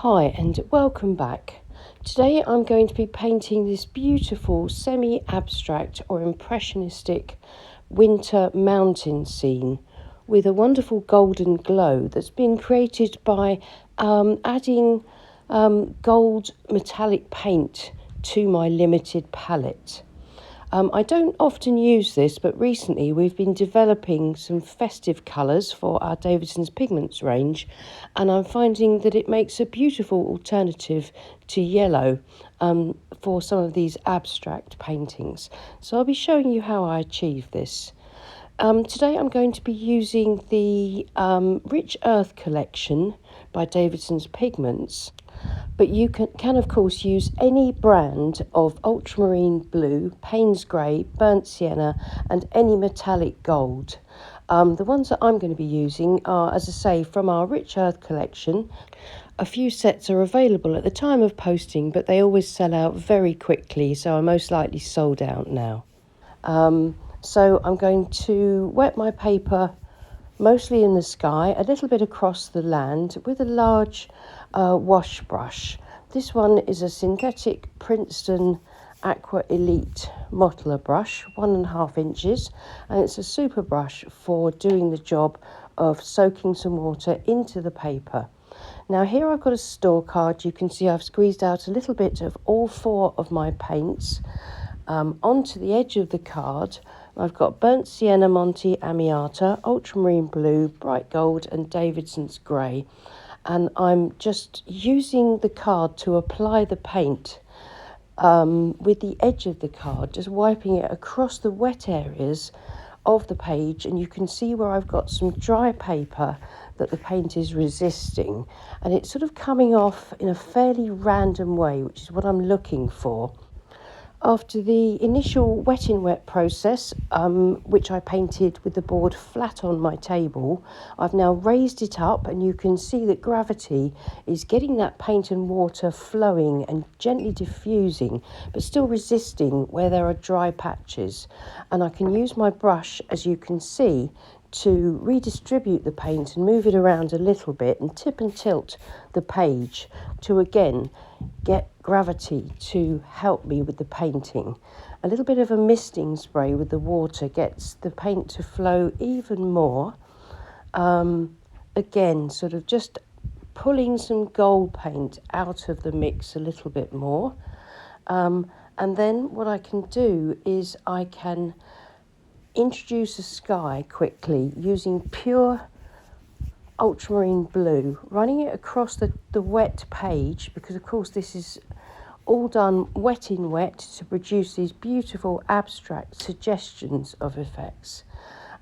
Hi and welcome back. Today I'm going to be painting this beautiful semi-abstract or impressionistic winter mountain scene with a wonderful golden glow that's been created by adding gold metallic paint to my limited palette. I don't often use this, but recently we've been developing some festive colours for our Davidson's Pigments range, and I'm finding that it makes a beautiful alternative to yellow for some of these abstract paintings. So I'll be showing you how I achieve this. Today I'm going to be using the Rich Earth collection by Davidson's Pigments. But you can of course use any brand of Ultramarine blue, Paynes Grey, burnt sienna and any metallic gold. The ones that I'm going to be using are, as I say, from our Rich Earth collection. A few sets are available at the time of posting, but they always sell out very quickly, so are most likely sold out now. So I'm going to wet my paper mostly in the sky, a little bit across the land with a large wash brush. This one is a synthetic Princeton Aqua Elite modeler brush, 1.5 inches, and it's a super brush for doing the job of soaking some water into the paper. Now here I've got a store card. You can see I've squeezed out a little bit of all 4 of my paints onto the edge of the card. I've got burnt sienna, Monte Amiata, ultramarine blue, bright gold and Davidson's grey, and I'm just using the card to apply the paint with the edge of the card, just wiping it across the wet areas of the page, and you can see where I've got some dry paper that the paint is resisting, and it's sort of coming off in a fairly random way, which is what I'm looking for. After the initial wet in wet process, which I painted with the board flat on my table, I've now raised it up, and you can see that gravity is getting that paint and water flowing and gently diffusing, but still resisting where there are dry patches. And I can use my brush, as you can see, to redistribute the paint and move it around a little bit and tip and tilt the page to again get gravity to help me with the painting. A little bit of a misting spray with the water gets the paint to flow even more. Again, sort of just pulling some gold paint out of the mix a little bit more. And then what I can do is I can introduce a sky quickly using pure ultramarine blue, running it across the wet page, because of course this is all done wet in wet to produce these beautiful abstract suggestions of effects,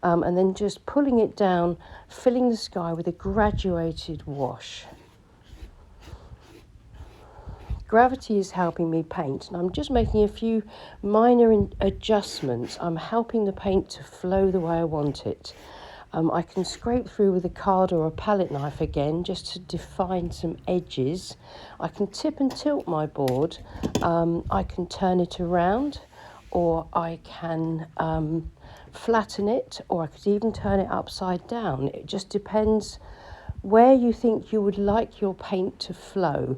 and then just pulling it down, filling the sky with a graduated wash. Gravity is helping me paint, and I'm just making a few minor adjustments. I'm helping the paint to flow the way I want it. I can scrape through with a card or a palette knife again just to define some edges. I can tip and tilt my board. I can turn it around, or I can flatten it, or I could even turn it upside down. It just depends where you think you would like your paint to flow.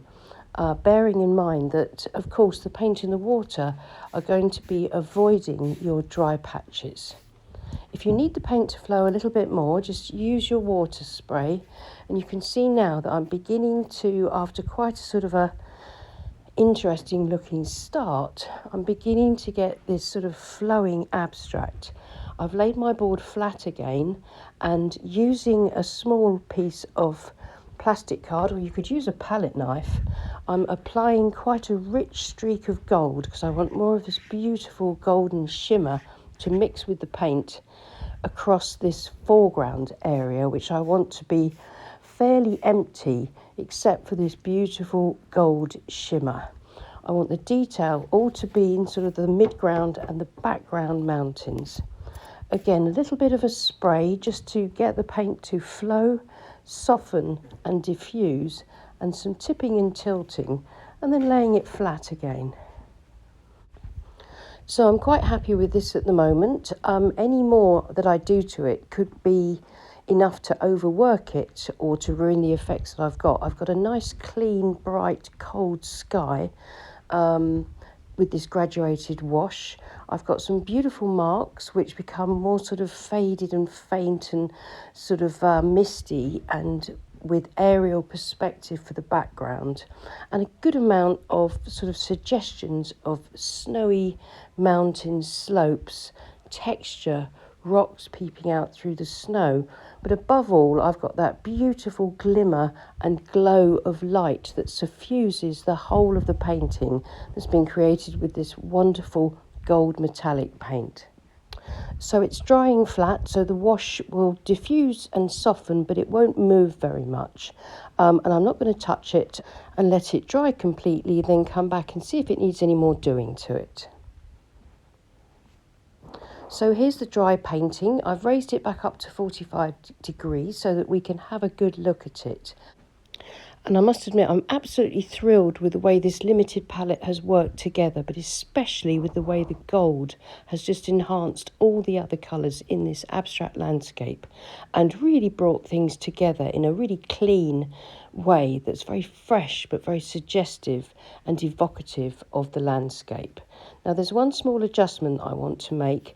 Bearing in mind that, of course, the paint and the water are going to be avoiding your dry patches. If you need the paint to flow a little bit more, just use your water spray, and you can see now that I'm beginning to, after quite a sort of a interesting looking start, I'm beginning to get this sort of flowing abstract. I've laid my board flat again, and using a small piece of plastic card, or you could use a palette knife, I'm applying quite a rich streak of gold because I want more of this beautiful golden shimmer to mix with the paint across this foreground area, which I want to be fairly empty except for this beautiful gold shimmer. I want the detail all to be in sort of the midground and the background mountains. Again, a little bit of a spray just to get the paint to flow, soften and diffuse, and some tipping and tilting, and then laying it flat again. So I'm quite happy with this at the moment. Any more that I do to it could be enough to overwork it or to ruin the effects that I've got. I've got a nice, clean, bright, cold sky with this graduated wash. I've got some beautiful marks which become more sort of faded and faint and sort of misty and with aerial perspective for the background, and a good amount of sort of suggestions of snowy mountain slopes, texture, rocks peeping out through the snow. But above all, I've got that beautiful glimmer and glow of light that suffuses the whole of the painting that's been created with this wonderful gold metallic paint. So it's drying flat, so the wash will diffuse and soften, but it won't move very much. And I'm not going to touch it and let it dry completely, then come back and see if it needs any more doing to it. So here's the dry painting. I've raised it back up to 45 degrees so that we can have a good look at it. And I must admit, I'm absolutely thrilled with the way this limited palette has worked together, but especially with the way the gold has just enhanced all the other colours in this abstract landscape and really brought things together in a really clean way that's very fresh but very suggestive and evocative of the landscape. Now there's one small adjustment I want to make.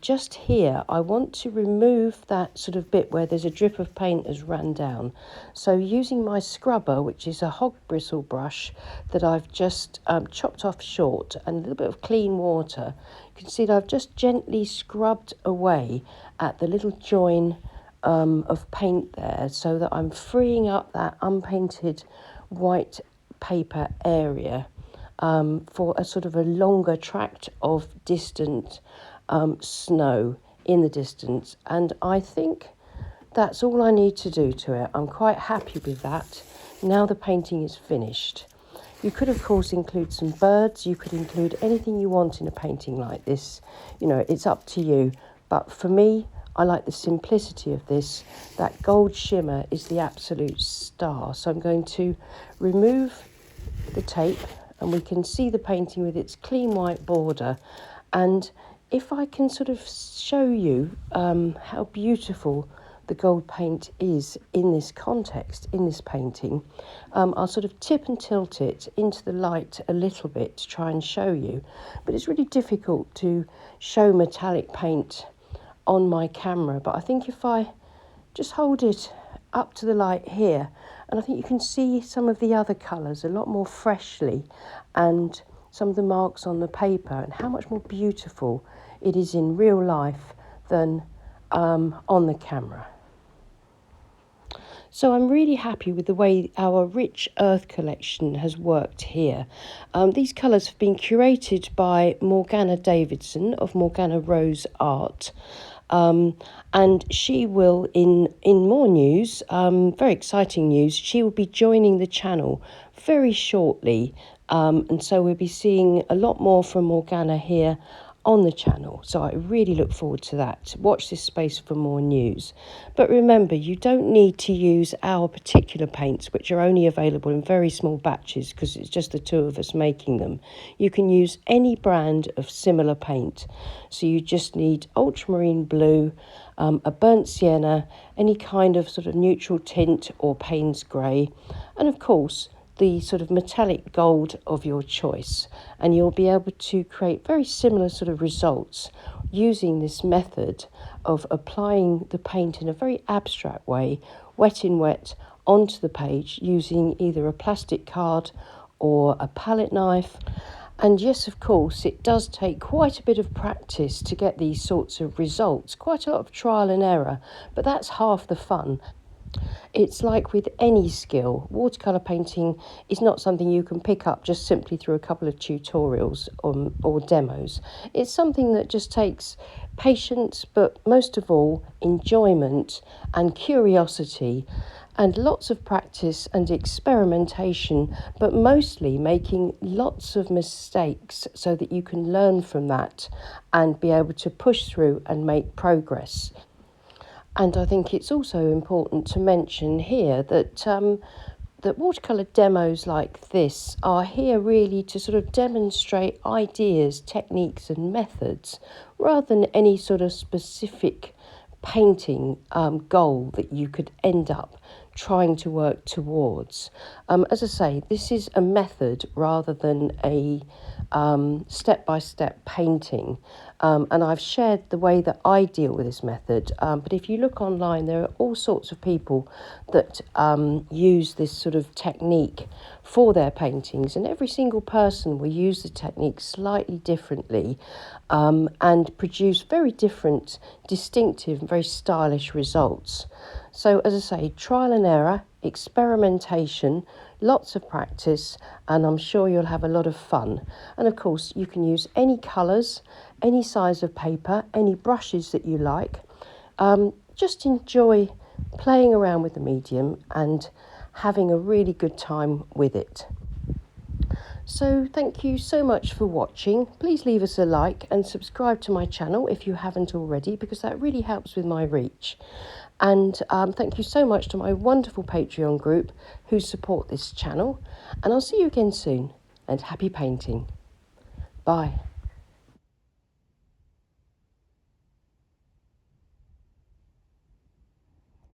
Just here I want to remove that sort of bit where there's a drip of paint has run down. So using my scrubber, which is a hog bristle brush that I've just chopped off short, and a little bit of clean water, you can see that I've just gently scrubbed away at the little join of paint there, so that I'm freeing up that unpainted white paper area for a sort of a longer tract of distant snow in the distance. And I think that's all I need to do to it. I'm quite happy with that. Now the painting is finished. You could, of course, include some birds. You could include anything you want in a painting like this. You know, it's up to you. But for me, I like the simplicity of this. That gold shimmer is the absolute star. So I'm going to remove the tape, and we can see the painting with its clean white border. And if I can sort of show you how beautiful the gold paint is in this context, in this painting, I'll sort of tip and tilt it into the light a little bit to try and show you. But it's really difficult to show metallic paint on my camera. But I think if I just hold it up to the light here, and I think you can see some of the other colours a lot more freshly, and some of the marks on the paper, and how much more beautiful it is in real life than on the camera. So I'm really happy with the way our rich earth collection has worked here. These colours have been curated by Morgana Davidson of Morgana Rose Art. And she will, in more news, very exciting news, she will be joining the channel very shortly. And so we'll be seeing a lot more from Morgana here on the channel. So I really look forward to that. Watch this space for more news. But remember, you don't need to use our particular paints, which are only available in very small batches because it's just the two of us making them. You can use any brand of similar paint. So you just need ultramarine blue, a burnt sienna, any kind of sort of neutral tint or Paynes Grey, and of course the sort of metallic gold of your choice, and you'll be able to create very similar sort of results using this method of applying the paint in a very abstract way, wet in wet, onto the page using either a plastic card or a palette knife. And yes, of course, it does take quite a bit of practice to get these sorts of results, quite a lot of trial and error, but that's half the fun. It's like with any skill, watercolour painting is not something you can pick up just simply through a couple of tutorials or demos. It's something that just takes patience, but most of all, enjoyment and curiosity, and lots of practice and experimentation, but mostly making lots of mistakes so that you can learn from that and be able to push through and make progress. And I think it's also important to mention here that that watercolour demos like this are here really to sort of demonstrate ideas, techniques and methods rather than any sort of specific painting goal that you could end up trying to work towards. As I say, this is a method rather than a step-by-step painting, and I've shared the way that I deal with this method, but if you look online there are all sorts of people that use this sort of technique for their paintings, and every single person will use the technique slightly differently and produce very different, distinctive, very stylish results. So as I say, trial and error, experimentation, lots of practice, and I'm sure you'll have a lot of fun. And of course you can use any colours, any size of paper, any brushes that you like. Just enjoy playing around with the medium and having a really good time with it. So thank you so much for watching. Please leave us a like and subscribe to my channel if you haven't already, because that really helps with my reach. And thank you so much to my wonderful Patreon group who support this channel. And I'll see you again soon, and happy painting. Bye.